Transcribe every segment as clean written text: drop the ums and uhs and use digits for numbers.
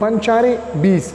5 4 20,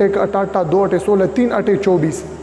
1 8 8 2 8 16 3 8 24,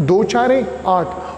2 4 8,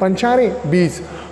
5 4 20।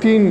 3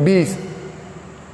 20।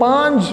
5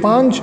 5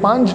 5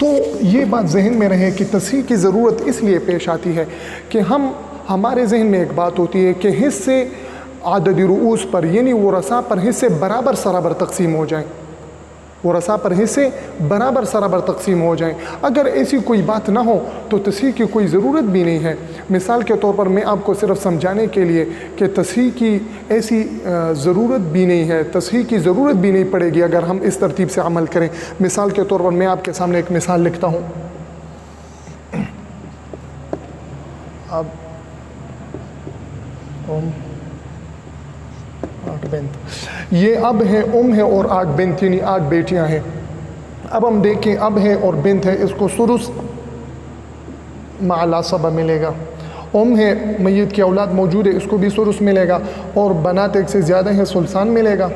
تو یہ بات ذہن میں رہے کہ تصحیح کی ضرورت اس لیے پیش آتی ہے کہ ہمارے ذہن میں ایک بات ہوتی ہے کہ حصے عدد رؤوس پر یعنی ورثاء پر حصے برابر سرابر تقسیم ہو جائیں، ورثاء پر حصے برابر سرابر تقسیم ہو جائیں۔ اگر ایسی کوئی بات نہ ہو تو تصحیح کی کوئی ضرورت بھی نہیں ہے۔ مثال کے طور پر میں آپ کو صرف سمجھانے کے لیے کہ تصحیح کی ایسی ضرورت بھی نہیں ہے، تصحیح کی ضرورت بھی نہیں پڑے گی اگر ہم اس ترتیب سے عمل کریں۔ مثال کے طور پر میں آپ کے سامنے ایک مثال لکھتا ہوں۔ اب 8 بنت، یہ اب ہے، ہے اور 8 بنت یعنی 8 بیٹیاں ہیں۔ اب ہم دیکھیں اب ہے اور بنت ہے، اس کو سدس مع العصبہ ملے گا۔ ہے، میت کی اولاد موجود ہے، اس کو بھی سدس ملے گا، اور بنات ایک سے زیادہ ہیں، ثلثان ملے گا۔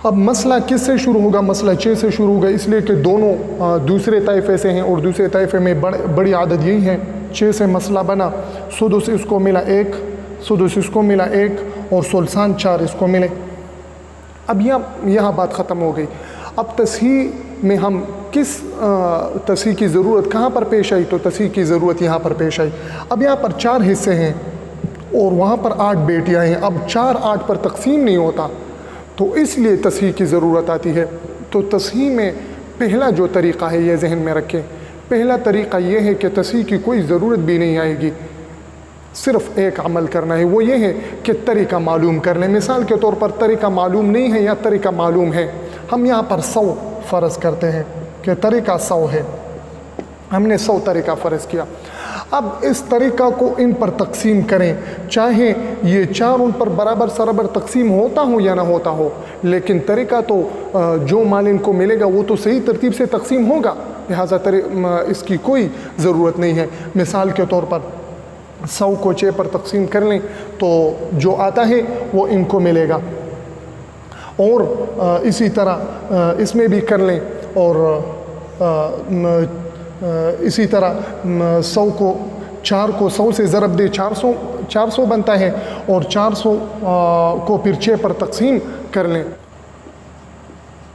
اب مسئلہ کس سے شروع ہوگا؟ مسئلہ 6 سے شروع ہوگا، اس لیے کہ دونوں دوسرے طائفے سے ہیں اور دوسرے طائفے میں بڑی عدد یہی ہے۔ 6 سے مسئلہ بنا، سدس اس کو ملا 1، سدس اس کو ملا 1 اور ثلثان 4 اس کو ملے۔ اب یہاں بات ختم ہو گئی۔ اب تصحیح میں ہم کس تصحیح کی ضرورت کہاں پر پیش آئی؟ تو تصحیح کی ضرورت یہاں پر پیش آئی۔ اب یہاں پر 4 حصے ہیں اور وہاں پر 8 بیٹیاں ہیں، اب 4 8 پر تقسیم نہیں ہوتا، تو اس لیے تصحیح کی ضرورت آتی ہے۔ تو تصحیح میں پہلا جو طریقہ ہے یہ ذہن میں رکھیں، پہلا طریقہ یہ ہے کہ تصحیح کی کوئی ضرورت بھی نہیں آئے گی، صرف ایک عمل کرنا ہے، وہ یہ ہے کہ طریقہ معلوم کر لیں۔ مثال کے طور پر طریقہ معلوم نہیں ہے یا طریقہ معلوم ہے، ہم یہاں پر 100 فرض کرتے ہیں کہ طریقہ 100 ہے، ہم نے 100 طریقہ فرض کیا۔ اب اس طریقہ کو ان پر تقسیم کریں، چاہے یہ 4 ان پر برابر سرابر تقسیم ہوتا ہو یا نہ ہوتا ہو، لیکن طریقہ تو جو مال ان کو ملے گا وہ تو صحیح ترتیب سے تقسیم ہوگا، لہٰذا اس کی کوئی ضرورت نہیں ہے۔ مثال کے طور پر 100 کو 6 پر تقسیم کر لیں تو جو آتا ہے وہ ان کو ملے گا، اور اسی طرح اس میں بھی کر لیں، اور اسی طرح 100 کو 4 کو 100 سے ضرب دے 400 بنتا ہے، اور 400 کو پھر 6 پر تقسیم کر لیں،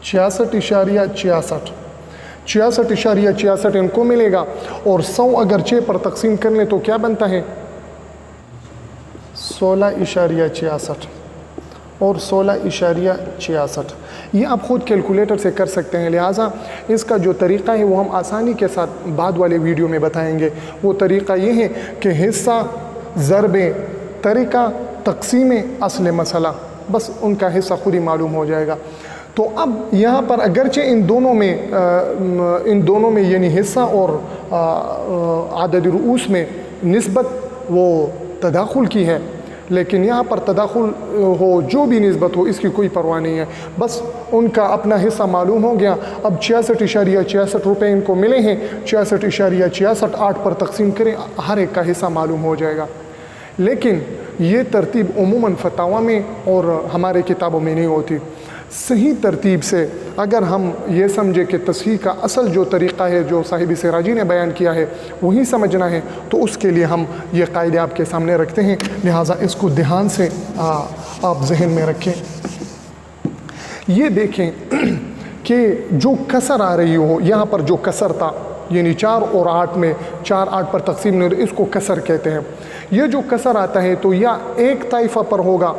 66.66 66.66 ان کو ملے گا، اور 100 اگر 6 پر تقسیم کر لیں تو کیا بنتا ہے؟ 16.66 اور 16.66۔ یہ آپ خود کیلکولیٹر سے کر سکتے ہیں، لہٰذا اس کا جو طریقہ ہے وہ ہم آسانی کے ساتھ بعد والے ویڈیو میں بتائیں گے۔ وہ طریقہ یہ ہے کہ حصہ ضرب طریقہ تقسیم اصل مسئلہ، بس ان کا حصہ خود ہی معلوم ہو جائے گا۔ تو اب یہاں پر اگرچہ ان دونوں میں یعنی حصہ اور عدد رؤوس میں نسبت وہ تداخل کی ہے، لیکن یہاں پر تداخل ہو جو بھی نسبت ہو اس کی کوئی پرواہ نہیں ہے، بس ان کا اپنا حصہ معلوم ہو گیا۔ اب 66.66 روپے ان کو ملے ہیں، 66.66 8 پر تقسیم کریں، ہر ایک کا حصہ معلوم ہو جائے گا۔ لیکن یہ ترتیب عموماً فتاویٰ میں اور ہمارے کتابوں میں نہیں ہوتی۔ صحیح ترتیب سے اگر ہم یہ سمجھے کہ تصحیح کا اصل جو طریقہ ہے جو صاحب سراجی نے بیان کیا ہے وہی سمجھنا ہے، تو اس کے لیے ہم یہ قاعدے آپ کے سامنے رکھتے ہیں، لہٰذا اس کو دھیان سے آپ ذہن میں رکھیں۔ یہ دیکھیں کہ جو کسر آ رہی ہو، یہاں پر جو کسر تھا یعنی 4 اور 8 میں 4 8 پر تقسیم نہیں ہوتی، اس کو کسر کہتے ہیں۔ یہ جو کسر آتا ہے تو یا ایک طائفہ پر ہوگا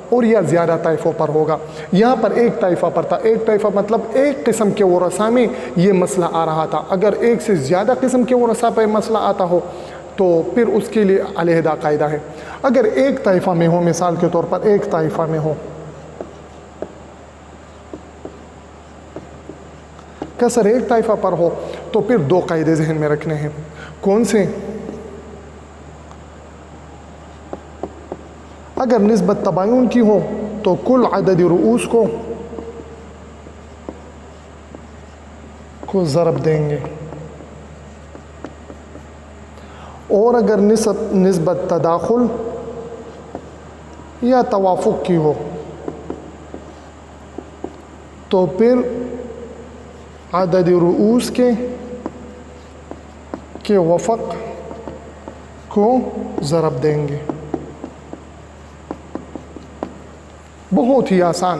اور یا زیادہ طائفوں پر ہوگا۔ یہاں پر ایک طائفہ پر تھا، ایک طائفہ مطلب ایک قسم کے ورثاء میں یہ مسئلہ آ رہا تھا۔ اگر ایک سے زیادہ قسم کے ورثاء پہ مسئلہ آتا ہو تو پھر اس کے لیے علیحدہ قاعدہ ہے۔ اگر ایک طائفہ میں ہو، مثال کے طور پر ایک طائفہ میں ہو، کسر ایک طائفہ پر ہو، تو پھر 2 قاعدے ذہن میں رکھنے ہیں۔ کون سے؟ اگر نسبت تباین کی ہو تو کل عدد رؤوس کو ضرب دیں گے، اور اگر نسبت تداخل یا توافق کی ہو تو پھر عدد رؤوس کے وفق کو ضرب دیں گے۔ بہت ہی آسان۔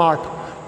8।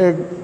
1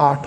8।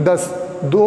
10, 2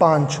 5।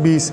20।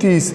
30,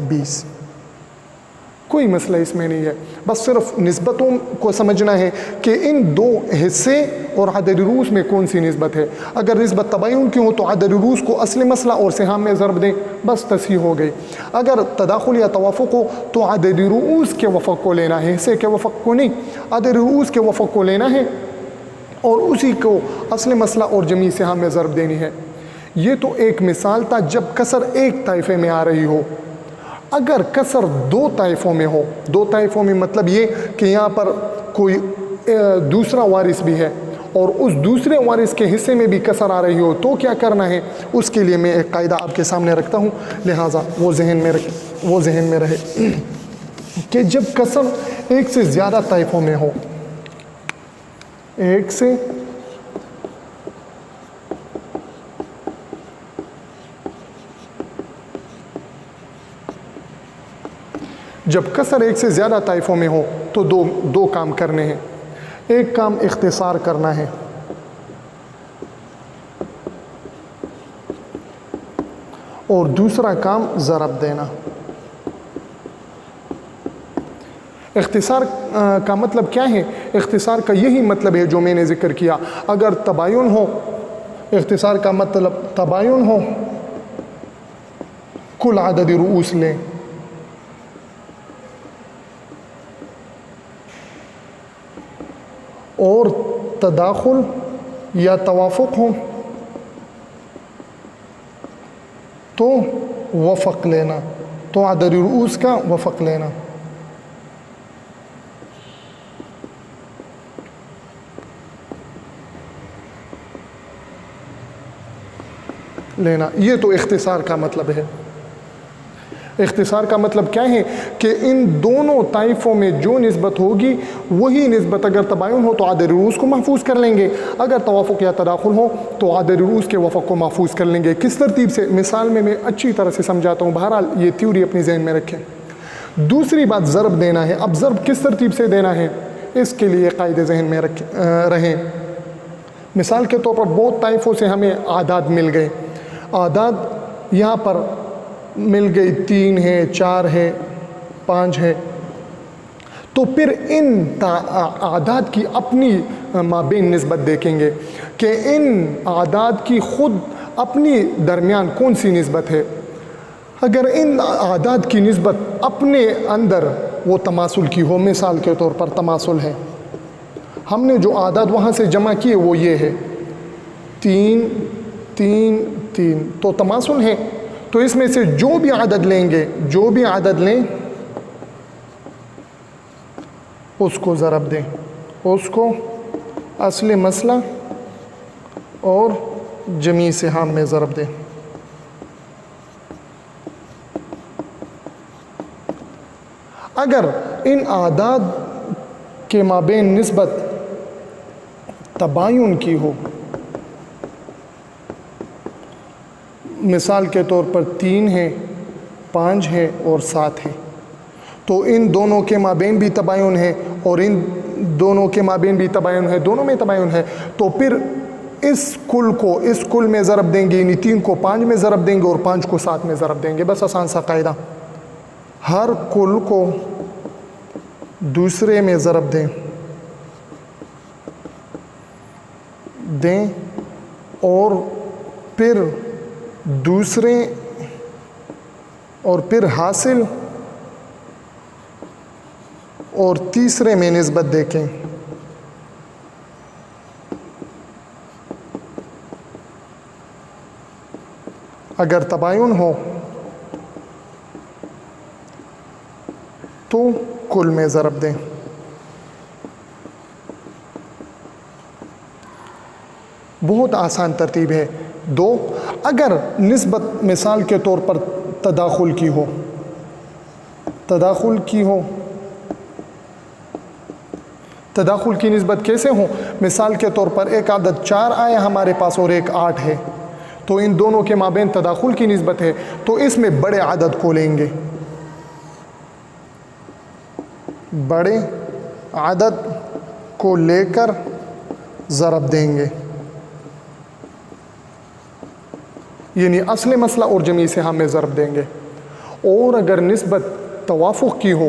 20। کوئی مسئلہ اس میں نہیں ہے، بس صرف نسبتوں کو سمجھنا ہے کہ ان دو حصے اور عدد روس میں کون سی نسبت ہے۔ اگر نسبت تباین کی ہو تو عدد روس کو اصل مسئلہ اور سہام میں ضرب دیں، بس تصحیح ہو گئی۔ اگر تداخل یا توافق ہو تو عدد رؤوس کے وفق کو لینا ہے، حصے کے وفق کو نہیں، عدد رؤوس کے وفق کو لینا ہے اور اسی کو اصل مسئلہ اور جمیع سہام میں ضرب دینی ہے۔ یہ تو ایک مثال تھا جب کسر ایک طائفے میں آ رہی ہو۔ اگر کسر دو طائفوں میں ہو، دو طائفوں میں مطلب یہ کہ یہاں پر کوئی دوسرا وارث بھی ہے اور اس دوسرے وارث کے حصے میں بھی کسر آ رہی ہو تو کیا کرنا ہے، اس کے لیے میں ایک قاعدہ آپ کے سامنے رکھتا ہوں، لہٰذا وہ ذہن میں رہے کہ جب کسر ایک سے زیادہ طائفوں میں ہو، جب کسر ایک سے زیادہ طائفوں میں ہو تو دو کام کرنے ہیں۔ ایک کام اختصار کرنا ہے اور دوسرا کام ضرب دینا۔ اختصار کا مطلب کیا ہے؟ اختصار کا یہی مطلب ہے جو میں نے ذکر کیا۔ اگر تباین ہو، اختصار کا مطلب تباین ہو، کل عدد رؤوس لیں، اور تداخل یا توافق ہو تو وفق لینا، تو عدد رؤوس کا وفق لینا۔ یہ تو اختصار کا مطلب ہے۔ اختصار کا مطلب کیا ہے کہ ان دونوں طائفوں میں جو نسبت ہوگی وہی نسبت اگر تباین ہو تو عدد رؤوس کو محفوظ کر لیں گے، اگر توافق یا تداخل ہو تو عدد رؤوس کے وفق کو محفوظ کر لیں گے۔ کس ترتیب سے؟ مثال میں اچھی طرح سے سمجھاتا ہوں، بہرحال یہ تھیوری اپنی ذہن میں رکھیں۔ دوسری بات ضرب دینا ہے۔ اب ضرب کس ترتیب سے دینا ہے اس کے لیے قاعدے ذہن میں رہیں۔ مثال کے طور پر بہت طائفوں سے ہمیں اعداد مل گئے، اعداد یہاں پر مل گئی 3 ہے، 4 ہے، 5 ہے، تو پھر ان اعداد کی اپنی مابین نسبت دیکھیں گے کہ ان اعداد کی خود اپنی درمیان کون سی نسبت ہے۔ اگر ان اعداد کی نسبت اپنے اندر وہ تماثل کی ہو، مثال کے طور پر تماثل ہے، ہم نے جو اعداد وہاں سے جمع کیے وہ یہ ہے 3 3 3، تو تماثل ہے، تو اس میں سے جو بھی عدد لیں گے، جو بھی عدد لیں اس کو ضرب دیں، اس کو اصل مسئلہ اور جمیع سہام میں ضرب دیں۔ اگر ان اعداد کے مابین نسبت تباین کی ہو، مثال کے طور پر 3 ہے، 5 ہے اور 7 ہے، تو ان دونوں کے مابین بھی تباین ہے اور ان دونوں کے مابین بھی تباین ہے، دونوں میں تباین ہے، تو پھر اس کل میں ضرب دیں گے، یعنی 3 کو 5 میں ضرب دیں گے اور 5 کو 7 میں ضرب دیں گے۔ بس آسان سا قاعدہ، ہر کل کو دوسرے میں ضرب دیں اور پھر دوسرے اور پھر حاصل اور تیسرے میں نسبت دیکھیں۔ اگر تباین ہو تو کل میں ضرب دیں۔ بہت آسان ترتیب ہے۔ 2، اگر نسبت مثال کے طور پر تداخل کی ہو، تداخل کی نسبت کیسے ہو؟ مثال کے طور پر ایک عدد 4 آیا ہمارے پاس اور ایک 8 ہے، تو ان دونوں کے مابین تداخل کی نسبت ہے، تو اس میں بڑے عدد کو لیں گے، بڑے عدد کو لے کر ضرب دیں گے، یعنی اصل مسئلہ اور جمیع سہام میں ضرب دیں گے۔ اور اگر نسبت توافق کی ہو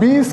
20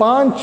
5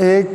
1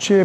6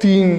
3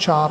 4,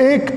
1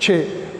6।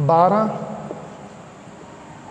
12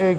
1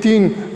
3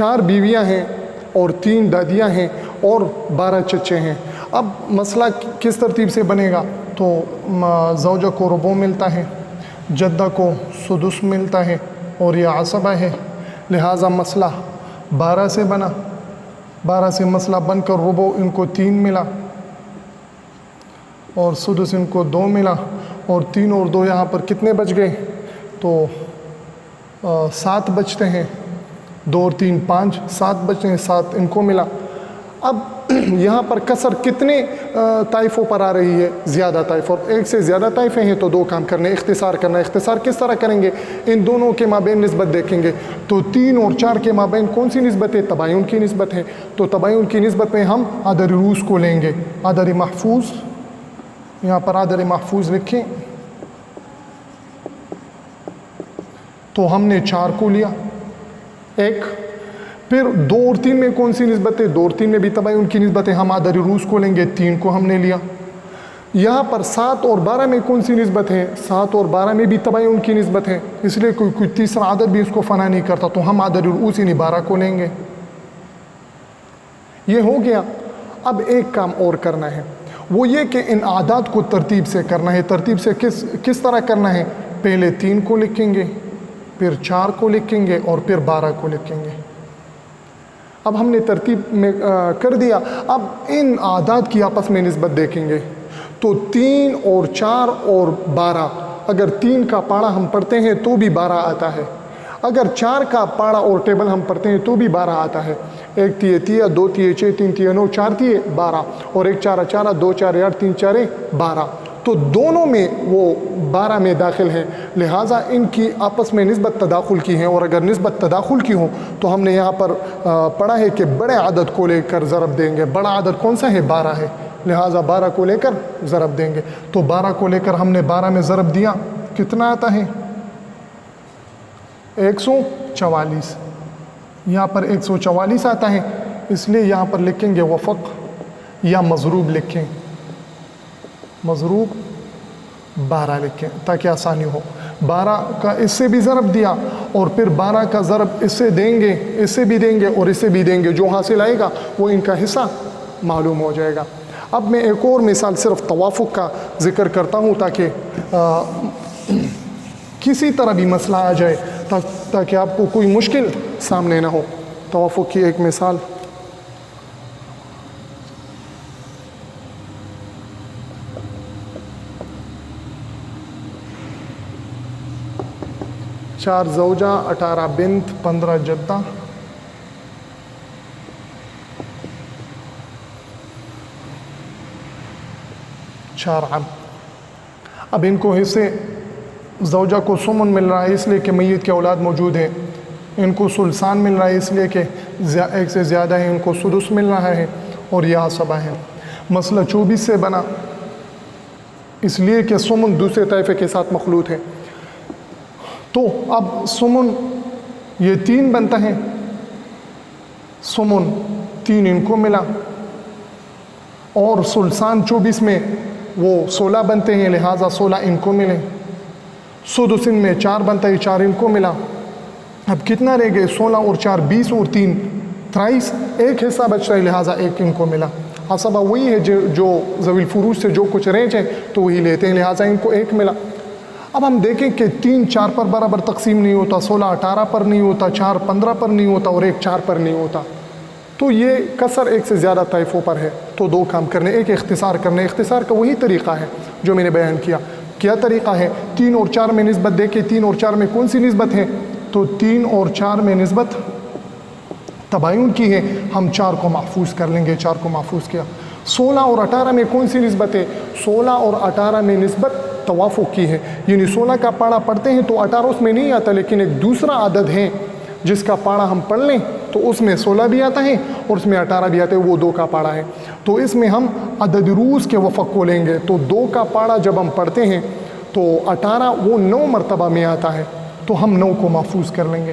4 بیویاں ہیں اور 3 دادیاں ہیں اور 12 چچے ہیں۔ اب مسئلہ کس ترتیب سے بنے گا؟ تو زوجہ کو ربع ملتا ہے، جدہ کو سدس ملتا ہے اور یہ عصبہ ہے، لہٰذا مسئلہ 12 سے بنا، 12 سے مسئلہ بن کر ربع ان کو 3 ملا اور سدس ان کو 2 ملا، اور 3 اور 2 یہاں پر کتنے بچ گئے؟ تو 7 بچتے ہیں، 2 اور 3 5، 7 بچتے ہیں، 7 ان کو ملا۔ اب یہاں پر کسر کتنے طائفوں پر آ رہی ہے؟ زیادہ طائف، اور ایک سے زیادہ طائفیں ہیں تو 2 کام کرنے، اختصار کرنا۔ اختصار کس طرح کریں گے؟ ان دونوں کے مابین نسبت دیکھیں گے، تو 3 اور 4 کے مابین کون سی نسبت ہے؟ تباین کی نسبت ہے، تو تباین کی نسبت میں ہم عدد روس کو لیں گے، عدد محفوظ، یہاں پر عدد محفوظ لکھیں، تو ہم نے 4 کو لیا ایک، پھر 2 اور 3 میں کون سی نسبت ہے؟ 2 اور 3 میں بھی تباین کی نسبت ہے، ہم عدد روس کو لیں گے، 3 کو ہم نے لیا۔ یہاں پر 7 اور 12 میں کون سی نسبت ہے؟ 7 اور 12 میں بھی تباین کی نسبت ہے، اس لیے کوئی تیسرا عدد بھی اس کو فنا نہیں کرتا، تو ہم عدد روس یعنی 12 کو لیں گے۔ یہ ہو گیا۔ اب ایک کام اور کرنا ہے، وہ یہ کہ ان اعداد کو ترتیب سے کرنا ہے۔ ترتیب سے کس طرح کرنا ہے؟ پہلے 3 کو لکھیں گے، پھر 4 کو لکھیں گے اور پھر 12 کو لکھیں گے۔ اب ہم نے ترتیب میں کر دیا۔ اب ان اعداد کی آپس میں نسبت دیکھیں گے، تو 3 اور 4 اور 12، اگر 3 کا پاڑا ہم پڑھتے ہیں تو بھی 12 آتا ہے، اگر 4 کا پاڑا اور ٹیبل ہم پڑھتے ہیں تو بھی 12 آتا ہے۔ 1 تیے 3، 2 تیے 6، 3 تیے 9، 4 تیے 12، اور 1 4 4، 2 4 8، 3 4 12، تو دونوں میں وہ 12 میں داخل ہیں، لہٰذا ان کی آپس میں نسبت تداخل کی ہے، اور اگر نسبت تداخل کی ہو تو ہم نے یہاں پر پڑھا ہے کہ بڑے عدد کو لے کر ضرب دیں گے۔ بڑا عدد کون سا ہے؟ 12 ہے، لہٰذا 12 کو لے کر ضرب دیں گے، تو 12 کو لے کر ہم نے 12 میں ضرب دیا، کتنا آتا ہے؟ 144۔ یہاں پر 144 آتا ہے، اس لیے یہاں پر لکھیں گے وفق یا مضروب لکھیں، مضروب 12 لکھیں تاکہ آسانی ہو۔ 12 کا اس سے بھی ضرب دیا، اور پھر 12 کا ضرب اس سے دیں گے، اس سے بھی دیں گے اور اس سے بھی دیں گے، جو حاصل آئے گا وہ ان کا حصہ معلوم ہو جائے گا۔ اب میں ایک اور مثال صرف توافق کا ذکر کرتا ہوں تاکہ کسی طرح بھی مسئلہ آ جائے تاکہ آپ کو کوئی مشکل سامنے نہ ہو۔ توافق کی ایک مثال، چار زوجہ، 18 بنت، 15 جدہ، چار عم۔ اب ان کو حصے، زوجہ کو سمن مل رہا ہے اس لیے کہ میت کے اولاد موجود ہیں، ان کو ثلثان مل رہا ہے اس لیے کہ ایک سے زیادہ ہیں، ان کو سدس مل رہا ہے، اور یہ عصبہ ہے۔ مسئلہ 24 سے بنا اس لیے کہ سمن دوسرے طائفے کے ساتھ مخلوط ہے، تو اب سمن یہ 3 بنتا ہے، سمن 3 ان کو ملا، اور ثلثان 24 میں وہ 16 بنتے ہیں، لہٰذا 16 ان کو ملے۔ سدس ان میں 4 بنتا ہے، 4 ان کو ملا۔ اب کتنا رہ گئے؟ 16 اور 4 20 اور 3 23، ایک حصہ بچ رہا ہے، لہٰذا 1 ان کو ملا۔ عصبہ وہی ہے جو ذوی الفروض سے جو کچھ رینج ہے تو وہی لیتے ہیں، لہٰذا ان کو 1 ملا۔ اب ہم دیکھیں کہ 3 4 پر برابر تقسیم نہیں ہوتا، 16 18 پر نہیں ہوتا، 4 15 پر نہیں ہوتا، اور 1 4 پر نہیں ہوتا، تو یہ کسر ایک سے زیادہ طائفوں پر ہے، تو 2 کام کرنے، ایک اختصار کرنے۔ اختصار کا وہی طریقہ ہے جو میں نے بیان کیا۔ کیا طریقہ ہے؟ 3 اور 4 میں نسبت دیکھیں، 3 اور 4 میں کون سی نسبت ہے؟ تو 3 اور 4 میں نسبت تباین کی ہے، ہم 4 کو محفوظ کر لیں گے، 4 کو محفوظ کیا۔ 16 اور 18 میں کون سی نسبت ہے؟ 16 اور 18 میں نسبت توافق کی ہے، یعنی 16 کا پاڑا پڑھتے ہیں تو 18 اس میں نہیں آتا، لیکن ایک دوسرا عدد ہے جس کا پاڑا ہم پڑھ لیں تو اس میں 16 بھی آتا ہے اور اس میں 18 بھی آتا ہے، وہ 2 کا پاڑا ہے، تو اس میں ہم عدد روز کے وفق کو لیں گے۔ تو 2 کا پاڑا جب ہم پڑھتے ہیں تو 18 وہ 9 مرتبہ میں آتا ہے، تو ہم 9 کو محفوظ کر لیں گے۔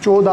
14,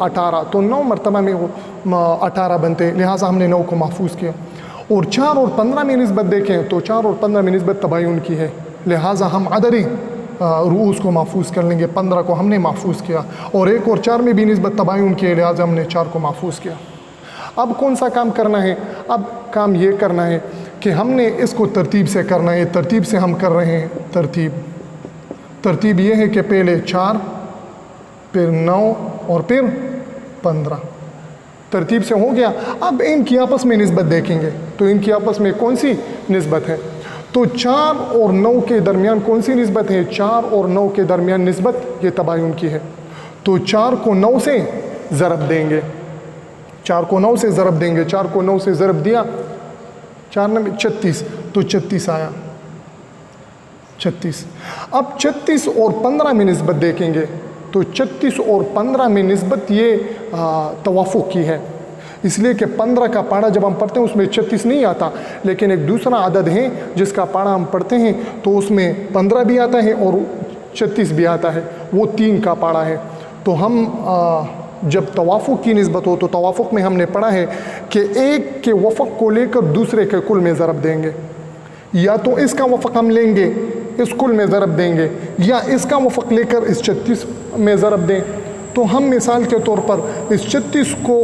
18، تو 9 مرتبہ میں وہ 18 بنتے ہیں، لہٰذا ہم نے 9 کو محفوظ کیا۔ اور 4 اور 15 میں نسبت دیکھیں تو 4 اور 15 میں نسبت تباین کی ہے، لہٰذا ہم عددی رؤوس کو محفوظ کر لیں گے، 15 کو ہم نے محفوظ کیا، اور 1 اور 4 میں بھی نسبت تباین کی ہے، لہٰذا ہم نے 4 کو محفوظ کیا۔ اب کون سا کام کرنا ہے؟ اب کام یہ کرنا ہے کہ ہم نے اس کو ترتیب سے کرنا ہے، ترتیب سے ہم کر رہے ہیں۔ ترتیب یہ ہے کہ پہلے 4 پھر 9 اور پھر 15، ترتیب سے ہو گیا۔ اب ان کی آپس میں نسبت دیکھیں گے تو ان کی آپس میں کون سی نسبت ہے؟ تو 4 اور 9 کے درمیان کون سی نسبت ہے؟ 4 اور 9 کے درمیان نسبت یہ تباین کی ہے، تو 4 کو 9 سے ضرب دیں گے، 4 کو 9 سے ضرب دیں گے، 4 کو 9 سے ضرب دیا، 4 9 36، تو 36 آیا، 36۔ اب 36 اور 15 میں نسبت دیکھیں گے تو 36 اور 15 میں نسبت یہ توافق کی ہے، اس لیے کہ 15 کا پاڑا جب ہم پڑھتے ہیں اس میں 36 نہیں آتا، لیکن ایک دوسرا عدد ہے جس کا پاڑا ہم پڑھتے ہیں تو اس میں 15 بھی آتا ہے اور 36 بھی آتا ہے، وہ 3 کا پاڑا ہے۔ تو ہم جب توافق کی نسبت ہو تو توافق میں ہم نے پڑھا ہے کہ ایک کے وفق کو لے کر دوسرے کے کل میں ضرب دیں گے، یا تو اس کا وفق ہم لیں گے اس کل میں ضرب دیں گے، یا اس کا وفق لے کر اس 36 میں ضرب دیں۔ تو ہم مثال کے طور پر اس 36 کو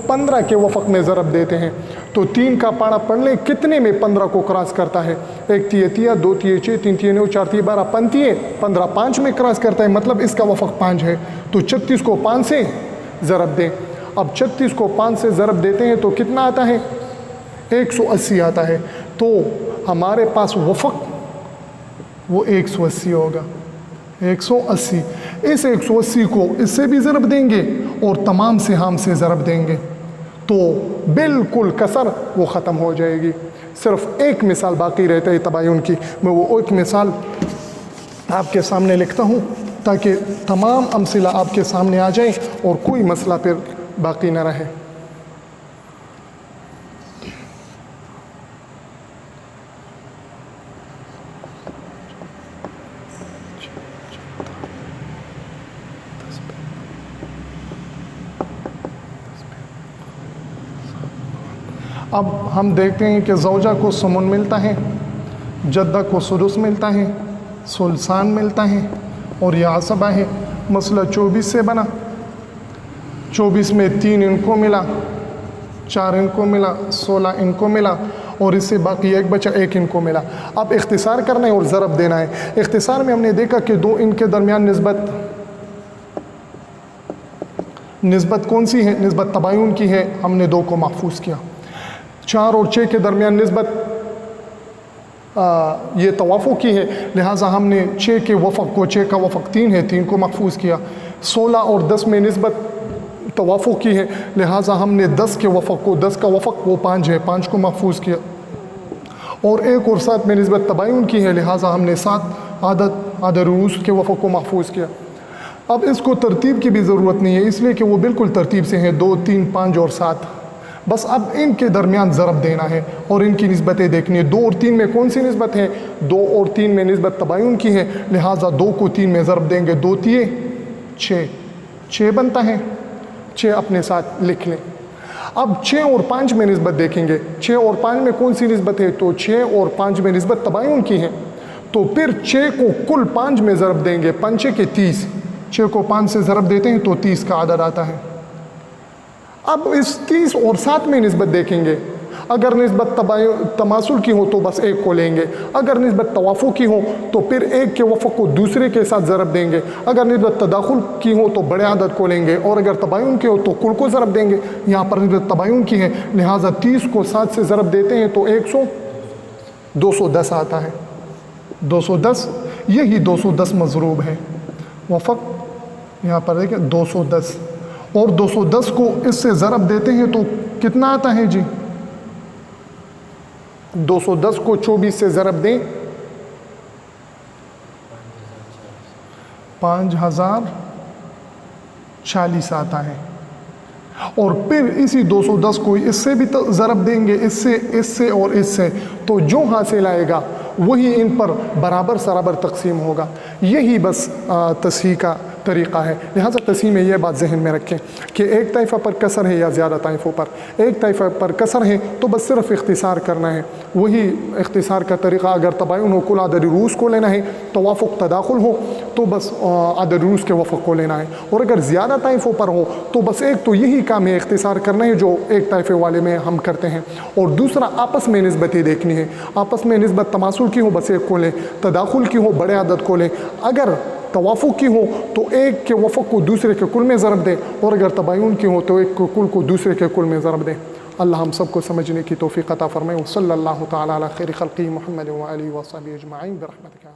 15 کے وفق میں ضرب دیتے ہیں، تو 3 کا پاڑا پڑھ لیں کتنے میں 15 کو کراس کرتا ہے؟ 1 تیے 3، 2 تیے 6، 3 تیے 9، 4 تیے 12، 5 تیے 15، 5 میں کراس کرتا ہے، مطلب اس کا وفق 5 ہے، تو 36 کو 5 سے ضرب دیں۔ اب 36 کو 5 سے ضرب دیتے ہیں تو کتنا آتا ہے؟ 180 آتا ہے، تو ہمارے پاس وفق وہ 180 ہوگا، 180۔ اس 180 کو اس سے بھی ضرب دیں گے اور تمام سہام سے ضرب دیں گے تو بالکل کسر وہ ختم ہو جائے گی، صرف ایک مثال باقی رہتا ہے تباین کی۔ میں وہ ایک مثال آپ کے سامنے لکھتا ہوں تاکہ تمام امثلہ آپ کے سامنے آ جائیں اور کوئی مسئلہ پھر باقی نہ رہے۔ اب ہم دیکھتے ہیں کہ زوجہ کو سمن ملتا ہے، جدہ کو سدس ملتا ہے، سلسان ملتا ہے اور یہ عصبہ ہے۔ مسئلہ 24 سے بنا، 24 میں 3 ان کو ملا، 4 ان کو ملا، 16 ان کو ملا اور اس سے باقی ایک بچا، 1 ان کو ملا۔ اب اختصار کرنا ہے اور ضرب دینا ہے۔ اختصار میں ہم نے دیکھا کہ 2 ان کے درمیان نسبت کون سی ہے؟ نسبت تباین کی ہے، ہم نے 2 کو محفوظ کیا۔ 4 اور 6 کے درمیان نسبت یہ توافق کی ہے، لہٰذا ہم نے 6 کے وفق کو، 6 کا وفق 3 ہے، 3 کو محفوظ کیا۔ 16 اور 10 میں نسبت توافق کی ہے، لہٰذا ہم نے 10 کے وفق کو، 10 کا وفق وہ 5 ہے، 5 کو محفوظ کیا۔ اور 1 اور 7 میں نسبت تباین کی ہے، لہٰذا ہم نے 7 عدد رؤوس کے وفق کو محفوظ کیا۔ اب اس کو ترتیب کی بھی ضرورت نہیں ہے، اس لیے کہ وہ بالکل ترتیب سے ہیں، 2 3 5 اور 7، بس اب ان کے درمیان ضرب دینا ہے اور ان کی نسبتیں دیکھنی ہے۔ 2 اور 3 میں کون سی نسبت ہے؟ 2 اور 3 میں نسبت تباین کی ہے، لہٰذا 2 کو 3 میں ضرب دیں گے، 2 تیے 6، 6 بنتا ہے، 6 اپنے ساتھ لکھ لیں۔ اب 6 اور 5 میں نسبت دیکھیں گے، 6 اور 5 میں کون سی نسبت ہے؟ تو 6 اور 5 میں نسبت تباین کی ہے، تو پھر 6 کو کل 5 میں ضرب دیں گے، 5 6 کے 30، 6 کو 5 سے ضرب دیتے ہیں تو 30 کا عدد آتا ہے۔ اب اس 30 اور 7 میں نسبت دیکھیں گے، اگر نسبت تماثل کی ہو تو بس 1 کو لیں گے، اگر نسبت توافق کی ہو تو پھر 1 کے وفق کو دوسرے کے ساتھ ضرب دیں گے، اگر نسبت تداخل کی ہو تو بڑے عدد کو لیں گے، اور اگر تباین کی ہو تو کل کو ضرب دیں گے۔ یہاں پر نسبت تباین کی ہے، لہٰذا 30 کو 7 سے ضرب دیتے ہیں تو 210 آتا ہے، 210، یہی 210 مضروب ہے، وفق یہاں پر دیکھیں 210، اور 210 کو اس سے ضرب دیتے ہیں تو کتنا آتا ہے جی؟ 210 کو 24 سے ضرب دیں 5040 آتا ہے، اور پھر اسی 210 کو اس سے بھی ضرب دیں گے، اس سے اور اس سے، تو جو حاصل آئے گا وہی ان پر برابر سرابر تقسیم ہوگا۔ یہی بس تصحیح کا طریقہ ہے۔ لہٰذا تصحیح میں یہ بات ذہن میں رکھیں کہ ایک طائفہ پر کسر ہے یا زیادہ طائفوں پر، ایک طائفہ پر کسر ہے تو بس صرف اختصار کرنا ہے، وہی اختصار کا طریقہ اگر تباین ہو کل عدد روز کو لینا ہے، توافق تداخل ہو تو بس عدد روز کے وفق کو لینا ہے، اور اگر زیادہ طائفوں پر ہو تو بس ایک تو یہی کام ہے اختصار کرنا ہے جو ایک طائفے والے میں ہم کرتے ہیں، اور دوسرا آپس میں نسبتیں دیکھنی ہے، آپس میں نسبت تماثل کی ہو بس ایک کو لیں، تداخل کی ہو بڑے عدد کو لیں، اگر توافق کی ہو تو ایک کے وفق کو دوسرے کے کل میں ضرب دیں، اور اگر تباین کی ہو تو ایک کے کل کو دوسرے کے کل میں ضرب دیں۔ اللہ ہم سب کو سمجھنے کی توفیق عطا فرمائے۔ صلی اللہ تعالی علی خیر خلقہ محمد و آلہ و صحبہ اجمعین برحمتک۔